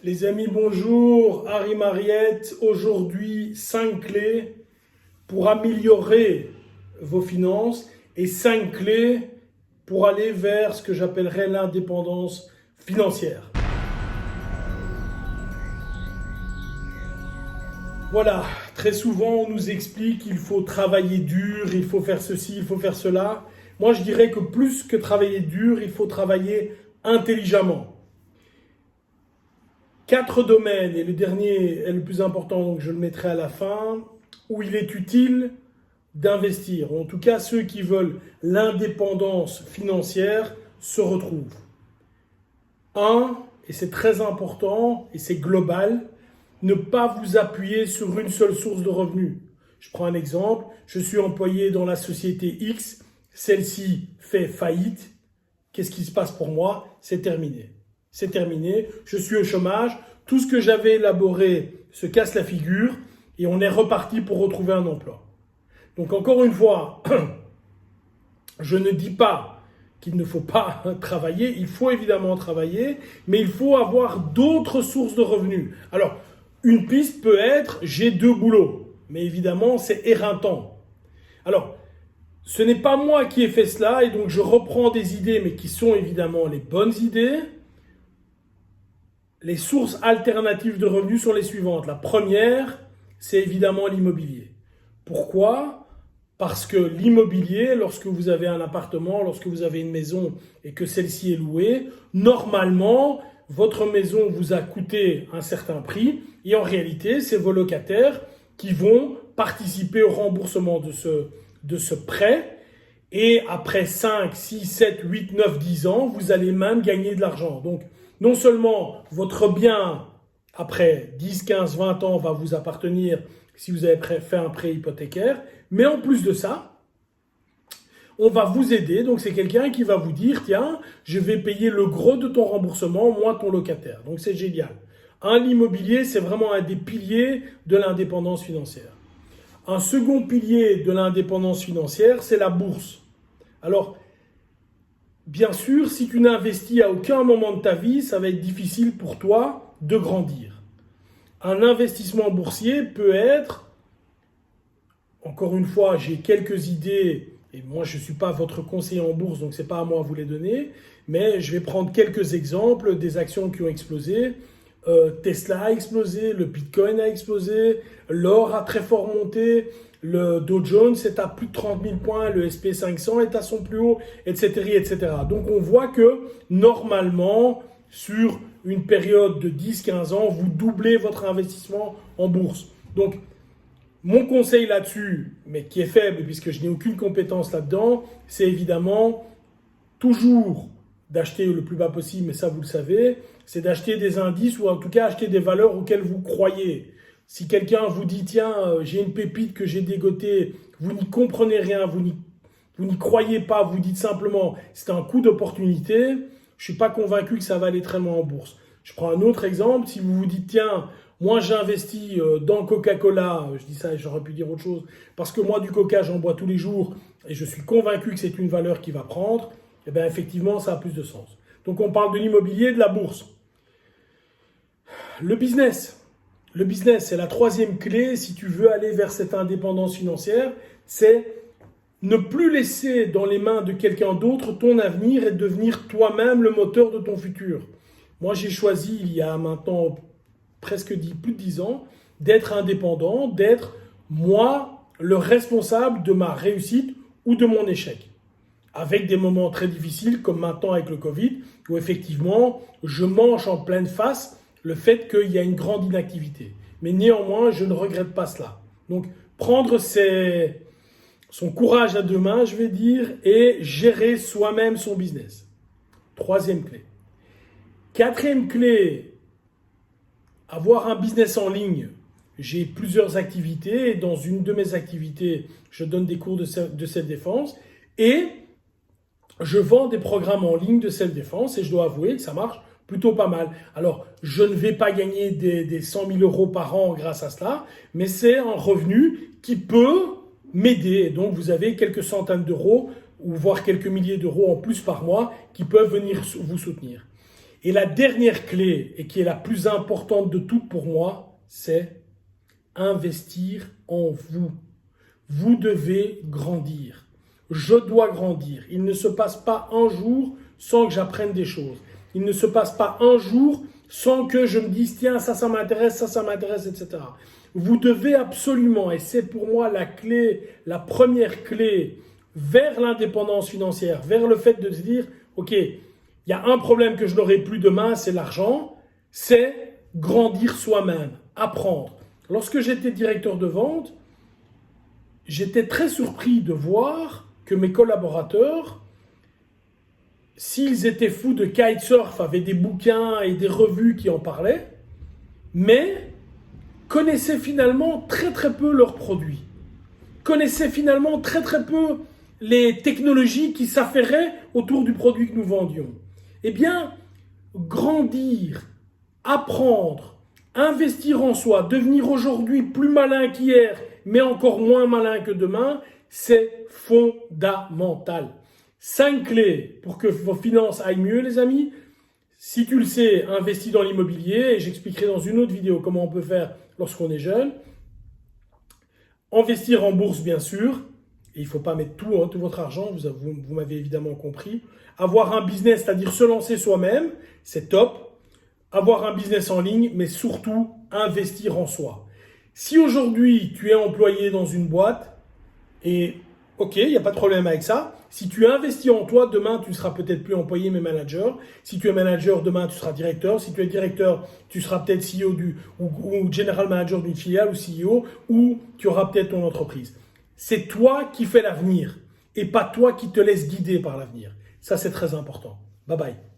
Les amis, bonjour, Harry Mariette. Aujourd'hui, 5 clés pour améliorer vos finances et 5 clés pour aller vers ce que j'appellerais l'indépendance financière. Voilà, très souvent on nous explique qu'il faut travailler dur, il faut faire ceci, il faut faire cela. Moi je dirais que plus que travailler dur, il faut travailler intelligemment. 4 domaines, et le dernier est le plus important, donc je le mettrai à la fin, où il est utile d'investir. En tout cas, ceux qui veulent l'indépendance financière se retrouvent. Un, et c'est très important, et c'est global, ne pas vous appuyer sur une seule source de revenus. Je prends un exemple, je suis employé dans la société X, celle-ci fait faillite. Qu'est-ce qui se passe pour moi? C'est terminé. C'est terminé, je suis au chômage, tout ce que j'avais élaboré se casse la figure et on est reparti pour retrouver un emploi. Donc encore une fois, je ne dis pas qu'il ne faut pas travailler, il faut évidemment travailler, mais il faut avoir d'autres sources de revenus. Alors, une piste peut être « j'ai 2 boulots », mais évidemment c'est éreintant. Alors, ce n'est pas moi qui ai fait cela et donc je reprends des idées, mais qui sont évidemment les bonnes idées. Les sources alternatives de revenus sont les suivantes. La première, c'est évidemment l'immobilier. Pourquoi? Parce que l'immobilier, lorsque vous avez un appartement, lorsque vous avez une maison et que celle-ci est louée, normalement, votre maison vous a coûté un certain prix et en réalité, c'est vos locataires qui vont participer au remboursement de ce prêt. Et après 5, 6, 7, 8, 9, 10 ans, vous allez même gagner de l'argent. Donc, non seulement votre bien, après 10, 15, 20 ans, va vous appartenir si vous avez fait un prêt hypothécaire, mais en plus de ça, on va vous aider. Donc, c'est quelqu'un qui va vous dire, tiens, je vais payer le gros de ton remboursement, moi, ton locataire. Donc, c'est génial. L'immobilier, c'est vraiment un des piliers de l'indépendance financière. Un second pilier de l'indépendance financière, c'est la bourse. Alors, bien sûr, si tu n'investis à aucun moment de ta vie, ça va être difficile pour toi de grandir. Un investissement boursier peut être, encore une fois, j'ai quelques idées, et moi je ne suis pas votre conseiller en bourse, donc ce n'est pas à moi de vous les donner, mais je vais prendre quelques exemples des actions qui ont explosé. Tesla a explosé, le Bitcoin a explosé, l'or a très fort monté, le Dow Jones est à plus de 30 000 points, le SP500 est à son plus haut, etc., etc. Donc on voit que normalement, sur une période de 10-15 ans, vous doublez votre investissement en bourse. Donc mon conseil là-dessus, mais qui est faible puisque je n'ai aucune compétence là-dedans, c'est évidemment toujours d'acheter le plus bas possible, mais ça vous le savez, c'est d'acheter des indices ou en tout cas acheter des valeurs auxquelles vous croyez. Si quelqu'un vous dit, tiens, j'ai une pépite que j'ai dégotée, vous n'y comprenez rien, vous n'y croyez pas, vous dites simplement, c'est un coup d'opportunité, je ne suis pas convaincu que ça va aller très loin en bourse. Je prends un autre exemple, si vous vous dites, tiens, moi j'investis dans Coca-Cola, je dis ça, j'aurais pu dire autre chose, parce que moi du Coca j'en bois tous les jours et je suis convaincu que c'est une valeur qui va prendre, et bien effectivement ça a plus de sens. Donc on parle de l'immobilier et de la bourse. Le business, c'est la troisième clé si tu veux aller vers cette indépendance financière, c'est ne plus laisser dans les mains de quelqu'un d'autre ton avenir et devenir toi-même le moteur de ton futur. Moi j'ai choisi il y a maintenant plus de 10 ans d'être indépendant, d'être moi le responsable de ma réussite ou de mon échec. Avec des moments très difficiles comme maintenant avec le Covid où effectivement je mange en pleine face le fait qu'il y a une grande inactivité. Mais néanmoins, je ne regrette pas cela. Donc, prendre son courage à 2 mains, je vais dire, et gérer soi-même son business. Troisième clé. Quatrième clé, avoir un business en ligne. J'ai plusieurs activités et dans une de mes activités, je donne des cours de self-défense et je vends des programmes en ligne de self-défense et je dois avouer que ça marche plutôt pas mal. Alors, je ne vais pas gagner des 100 000 euros par an grâce à cela, mais c'est un revenu qui peut m'aider. Donc, vous avez quelques centaines d'euros ou voire quelques milliers d'euros en plus par mois qui peuvent venir vous soutenir. Et la dernière clé, et qui est la plus importante de toutes pour moi, c'est investir en vous. Vous devez grandir. Je dois grandir. Il ne se passe pas un jour sans que j'apprenne des choses. Il ne se passe pas un jour sans que je me dise, tiens, ça m'intéresse, ça m'intéresse, etc. Vous devez absolument, et c'est pour moi la clé, la première clé vers l'indépendance financière, vers le fait de se dire, ok, il y a un problème que je n'aurai plus demain, c'est l'argent, c'est grandir soi-même, apprendre. Lorsque j'étais directeur de vente, j'étais très surpris de voir que mes collaborateurs, s'ils étaient fous de kitesurf, avaient des bouquins et des revues qui en parlaient, mais connaissaient finalement très très peu leurs produits, connaissaient finalement très très peu les technologies qui s'affairaient autour du produit que nous vendions. Eh bien, grandir, apprendre, investir en soi, devenir aujourd'hui plus malin qu'hier, mais encore moins malin que demain, c'est fondamental. 5 clés pour que vos finances aillent mieux, les amis. Si tu le sais, investis dans l'immobilier, et j'expliquerai dans une autre vidéo comment on peut faire lorsqu'on est jeune. Investir en bourse, bien sûr. Et il ne faut pas mettre tout, tout votre argent, vous m'avez évidemment compris. Avoir un business, c'est-à-dire se lancer soi-même, c'est top. Avoir un business en ligne, mais surtout investir en soi. Si aujourd'hui tu es employé dans une boîte, et ok, il n'y a pas de problème avec ça. Si tu investis en toi, demain tu ne seras peut-être plus employé mais manager. Si tu es manager, demain tu seras directeur. Si tu es directeur, tu seras peut-être CEO ou general manager d'une filiale ou CEO, ou tu auras peut-être ton entreprise. C'est toi qui fais l'avenir et pas toi qui te laisse guider par l'avenir. Ça, c'est très important. Bye bye.